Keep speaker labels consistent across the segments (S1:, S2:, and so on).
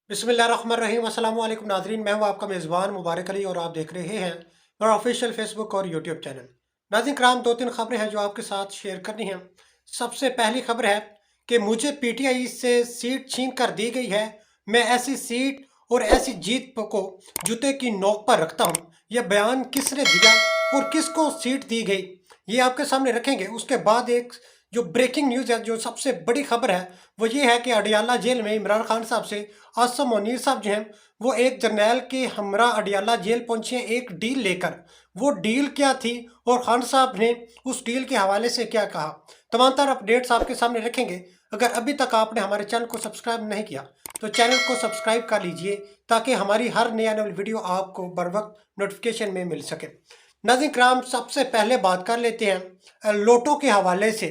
S1: बिस्मिल्लाहिर्रहमानिर्रहीम अस्सलाम वालेकुम नाजरीन, मैं हूं आपका मेज़बान मुबारक अली और आप देख रहे हैं मेरा ऑफिशियल फेसबुक और यूट्यूब चैनल। नाज़रीन कराम, दो तीन खबरें हैं जो आपके साथ शेयर करनी हैं। सबसे पहली खबर है कि मुझे पीटीआई से सीट छीन कर दी गई है। मैं ऐसी सीट और ऐसी जीत को जूते की नोक पर रखता हूं। यह बयान किसने दिया और किसको सीट दी गई, ये आपके सामने रखेंगे। उसके बाद एक जो ब्रेकिंग न्यूज़ है, जो सबसे बड़ी खबर है, वो ये है कि अडियाला जेल में इमरान खान साहब से आसम मुनीर साहब जो हैं वो एक जर्नैल के हमरा अडियाला जेल पहुंचे हैं एक डील लेकर। वो डील क्या थी और खान साहब ने उस डील के हवाले से क्या कहा, तमाम तरह अपडेट्स आपके सामने रखेंगे। अगर अभी तक आपने हमारे चैनल को सब्सक्राइब नहीं किया तो चैनल को सब्सक्राइब कर लीजिए ताकि हमारी हर नया नई वीडियो आपको बर वक्त नोटिफिकेशन में मिल सके। नाज़रीन कराम, सबसे पहले बात कर लेते हैं लोटो के हवाले से।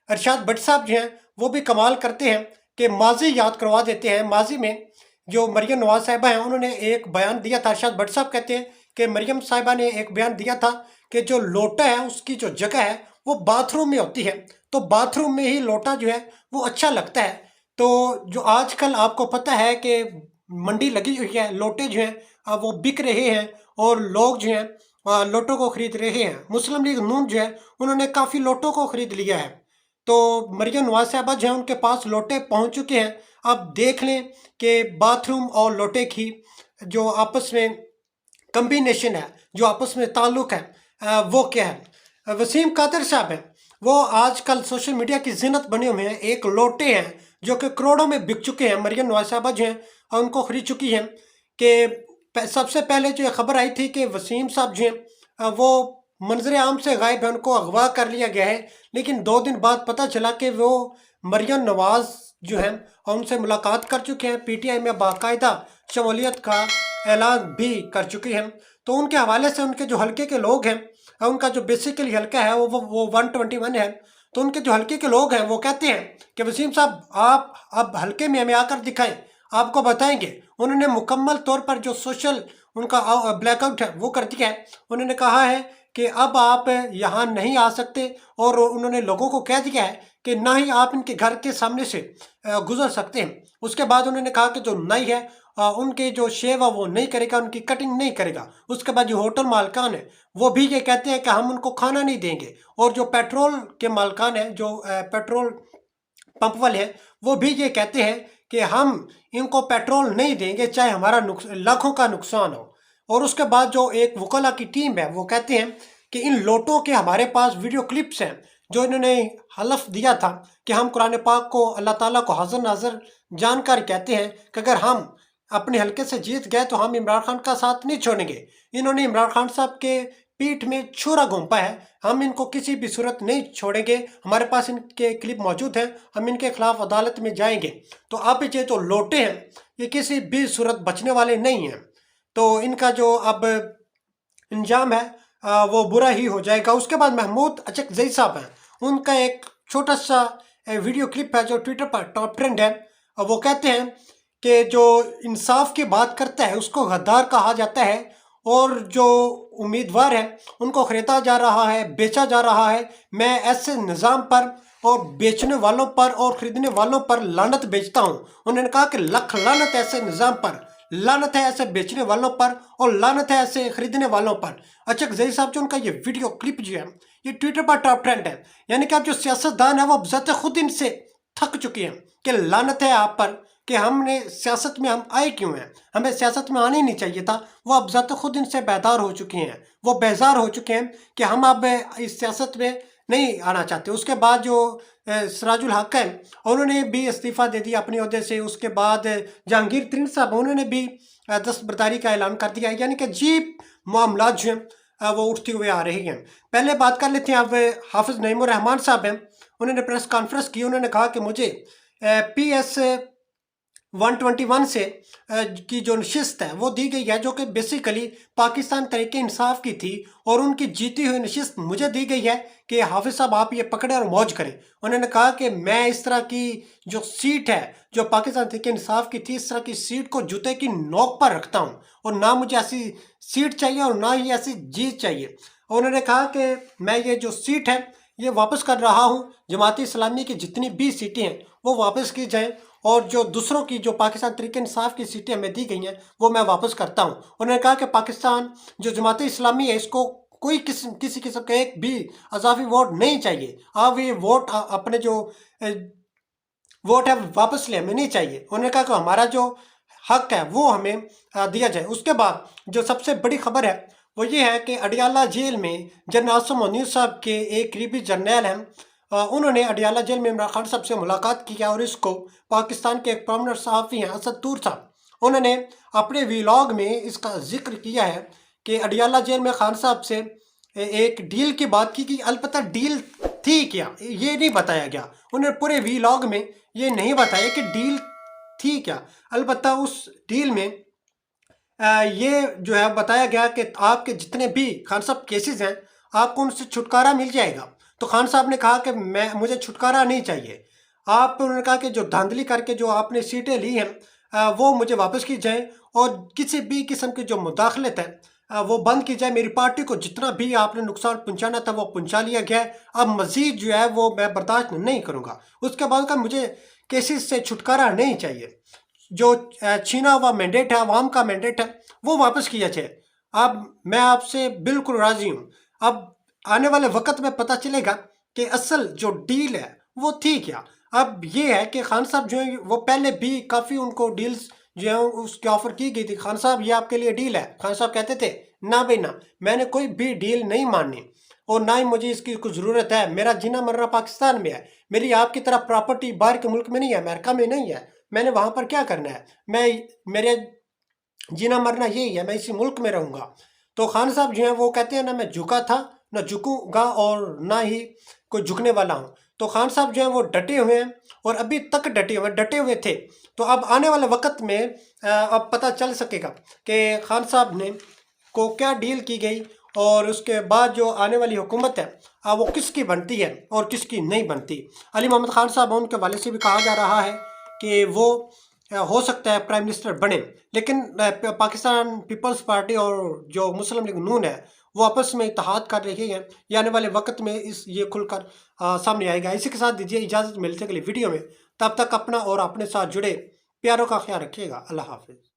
S1: अरशाद भट्ट साहब जो हैं वो भी कमाल करते हैं कि माजी याद करवा देते हैं। माजी में जो मरियम नवाज साहिबा हैं उन्होंने एक बयान दिया था। अरशाद भट्ट साहब कहते हैं कि मरियम साहिबा ने एक बयान दिया था कि जो लोटा है उसकी जो जगह है वो बाथरूम में होती है, तो बाथरूम में ही लोटा जो है वो अच्छा लगता है। तो जो आजकल आपको पता है कि मंडी लगी हुई है, लोटे जो हैं वो बिक रहे हैं और लोग जो हैं लोटों को खरीद रहे हैं। मुस्लिम लीग नून जो है उन्होंने काफ़ी लोटों को खरीद लिया है। तो मरियम नवाज साहबा जो है उनके पास लोटे पहुंच चुके हैं। अब देख लें कि बाथरूम और लोटे की जो आपस में कम्बिनेशन है, जो आपस में ताल्लुक़ है, वो क्या है। वसीम कादिर साहब हैं, वो आजकल सोशल मीडिया की जिनत बने हुए हैं। एक लोटे हैं जो कि करोड़ों में बिक चुके हैं। मरियम नवाज साहबा जो हैं उनको खरीद चुकी हैं। कि सबसे पहले जो खबर आई थी कि वसीम साहब जो हैं वो मंजर आम से गायब है, उनको अगवा कर लिया गया है। लेकिन 2 दिन बाद पता चला कि वो मरियम नवाज जो हैं उनसे मुलाकात कर चुके हैं, पीटीआई में बाकायदा शमूलियत का ऐलान भी कर चुकी हैं। तो उनके हवाले से उनके जो हल्के के लोग हैं, उनका जो बेसिकली हल्का है वो 121 है। तो उनके जो हल्के के लोग हैं वो कहते हैं कि वसीम साहब आप अब हल्के में हमें आकर दिखाएं, आपको बताएंगे। उन्होंने मुकम्मल तौर पर जो सोशल उनका ब्लैकआउट है वो कर दिया है। उन्होंने कहा है कि अब आप यहाँ नहीं आ सकते और उन्होंने लोगों को कह दिया है कि ना ही आप इनके घर के सामने से गुजर सकते हैं। उसके बाद उन्होंने कहा कि जो नाई है उनके जो शेव है वो नहीं करेगा, उनकी कटिंग नहीं करेगा। उसके बाद जो होटल मालकान है वो भी ये कहते हैं कि हम उनको खाना नहीं देंगे। और जो पेट्रोल के मालकान है, जो पेट्रोल पंप वाले हैं, वो भी ये कहते हैं कि हम इनको पेट्रोल नहीं देंगे चाहे हमारा लाखों का नुकसान हो। और उसके बाद जो एक वकला की टीम है वो कहते हैं कि इन लोटों के हमारे पास वीडियो क्लिप्स हैं जो इन्होंने हलफ दिया था कि हम कुरान पाक को अल्लाह ताला को हाज़िर नाज़िर जानकर कहते हैं कि अगर हम अपने हल्के से जीत गए तो हम इमरान खान का साथ नहीं छोड़ेंगे। इन्होंने इमरान खान साहब के पीठ में छुरा घोंपा है, हम इनको किसी भी सूरत नहीं छोड़ेंगे। हमारे पास इनके क्लिप मौजूद हैं, हम इनके खिलाफ अदालत में जाएंगे। तो अब ये तो लोटे हैं, ये किसी भी सूरत बचने वाले नहीं हैं। तो इनका जो अब इंजाम है वो बुरा ही हो जाएगा। उसके बाद महमूद अचकजई साहब हैं, उनका एक छोटा सा वीडियो क्लिप है जो ट्विटर पर टॉप ट्रेंड है। वो कहते हैं कि जो इंसाफ की बात करता है उसको गद्दार कहा जाता है और जो उम्मीदवार है उनको खरीदा जा रहा है, बेचा जा रहा है। मैं ऐसे निज़ाम पर और बेचने वालों पर और ख़रीदने वालों पर लानत बेचता हूँ। उन्होंने कहा कि लख लानत ऐसे निज़ाम पर, लानत है ऐसे बेचने वालों पर और लानत है ऐसे खरीदने वालों पर। अचकजई साहब जो उनका ये वीडियो क्लिप जो है ये ट्विटर पर टॉप ट्रेंड है। यानी कि अब जो सियासतदान है वो अब ज़ाते खुद इनसे थक चुके हैं कि लानत है आप पर कि हमने सियासत में हम आए क्यों हैं, हमें सियासत में आना ही नहीं चाहिए था। वो अब ज़ाते खुद इनसे बेदार हो चुके हैं, वो बेजार हो चुके हैं कि हम अब इस सियासत में नहीं आना चाहते। उसके बाद जो सिराजुल हक है उन्होंने भी इस्तीफ़ा दे दिया अपने ओहदे से। उसके बाद जहांगीर तरीन साहब उन्होंने भी दस्तबरदारी का ऐलान कर दिया है। यानी कि अजीब मामलात जो हैं वो उठते हुए आ रहे हैं। पहले बात कर लेते हैं अब हाफिज़ नईमुर रहमान साहब हैं, उन्होंने प्रेस कॉन्फ्रेंस की। उन्होंने कहा कि मुझे PS 121 से की जो नशिस्त है वो दी गई है, जो कि बेसिकली पाकिस्तान तहरीक इंसाफ की थी और उनकी जीती हुई नशिस्त मुझे दी गई है कि हाफिज़ साहब आप ये पकड़े और मौज करें। उन्होंने कहा कि मैं इस तरह की जो सीट है जो पाकिस्तान तहरीक इंसाफ की थी, इस तरह की सीट को जूते की नोक पर रखता हूँ और ना मुझे ऐसी सीट चाहिए और ना ही ऐसी जीत चाहिए। और उन्होंने कहा कि मैं ये जो सीट है ये वापस कर रहा हूँ, जमात इस्लामी की जितनी भी सीटें हैं वो वापस की जाएँ اور جو دوسروں کی جو پاکستان تحریک انصاف کی سیٹیں ہمیں دی گئی ہیں وہ میں واپس کرتا ہوں۔ انہوں نے کہا کہ پاکستان جو جماعت اسلامی ہے اس کو کوئی کسی قسم کا ایک بھی اضافی ووٹ نہیں چاہیے، آپ یہ ووٹ اپنے جو ووٹ ہے واپس لیں، ہمیں نہیں چاہیے۔ انہوں نے کہا کہ ہمارا جو حق ہے وہ ہمیں دیا جائے۔ اس کے بعد جو سب سے بڑی خبر ہے وہ یہ ہے کہ اڈیالہ جیل میں جنرل عاصم منیر صاحب کے ایک قریبی جرنیل ہیں، انہوں نے اڈیالہ جیل میں عمران خان صاحب سے ملاقات کی اور اس کو پاکستان کے ایک پرومننٹ صحافی ہیں اسد طور صاحب، انہوں نے اپنے ویلاگ میں اس کا ذکر کیا ہے کہ اڈیالہ جیل میں خان صاحب سے ایک ڈیل کی بات کی گئی، البتہ ڈیل تھی کیا یہ نہیں بتایا گیا۔ انہوں نے پورے ویلاگ میں یہ نہیں بتایا کہ ڈیل تھی کیا، البتہ اس ڈیل میں یہ جو ہے بتایا گیا کہ آپ کے جتنے بھی خان صاحب کیسز ہیں آپ کو ان سے چھٹکارا مل جائے گا۔ تو خان صاحب نے کہا کہ مجھے چھٹکارا نہیں چاہیے، انہوں نے کہا کہ جو دھاندلی کر کے جو آپ نے سیٹیں لی ہیں وہ مجھے واپس کی جائیں اور کسی بھی قسم کی جو مداخلت ہے وہ بند کی جائے، میری پارٹی کو جتنا بھی آپ نے نقصان پہنچانا تھا وہ پہنچا لیا گیا ہے، اب مزید جو ہے وہ میں برداشت نہیں کروں گا۔ اس کے بعد کا مجھے کیسز سے چھٹکارا نہیں چاہیے، جو چھینا ہوا مینڈیٹ ہے، عوام کا مینڈیٹ ہے وہ واپس کیا جائے۔ اب میں آپ سے بالکل راضی ہوں، اب آنے والے وقت میں پتہ چلے گا کہ اصل جو ڈیل ہے وہ تھی کیا۔ اب یہ ہے کہ خان صاحب جو ہیں وہ پہلے بھی کافی ان کو ڈیلز جو ہیں اس کی آفر کی گئی تھی، خان صاحب یہ آپ کے لیے ڈیل ہے، خان صاحب کہتے تھے نہ بھائی نہ، میں نے کوئی بھی ڈیل نہیں ماننی اور نہ ہی مجھے اس کی کوئی ضرورت ہے، میرا جینا مرنا پاکستان میں ہے، میری آپ کی طرح پراپرٹی باہر کے ملک میں نہیں ہے، امریکہ میں نہیں ہے، میں نے وہاں پر کیا کرنا ہے، میرے جینا مرنا یہی ہے، میں اسی ملک میں رہوں گا۔ تو خان صاحب جو ہیں وہ کہتے ہیں نہ میں جھکا تھا نہ جھکوں گا اور نہ ہی کوئی جھکنے والا ہوں۔ تو خان صاحب جو ہیں وہ ڈٹے ہوئے ہیں اور ابھی تک ڈٹے ہوئے تھے۔ تو اب آنے والے وقت میں اب پتہ چل سکے گا کہ خان صاحب نے کو کیا ڈیل کی گئی اور اس کے بعد جو آنے والی حکومت ہے وہ کس کی بنتی ہے اور کس کی نہیں بنتی۔ علی محمد خان صاحب ان کے والد سے بھی کہا جا رہا ہے کہ وہ ہو سکتا ہے پرائم منسٹر بنے، لیکن پاکستان پیپلز پارٹی اور جو مسلم لیگ نون ہے وہ آپس میں اتحاد کر رہی ہیں، یہ آنے والے وقت میں یہ کھل کر سامنے آئے گا۔ اسی کے ساتھ دیجیے اجازت، ملتے اگلی ویڈیو میں، تب تک اپنا اور اپنے ساتھ جڑے پیاروں کا خیال رکھیے گا۔ اللہ حافظ۔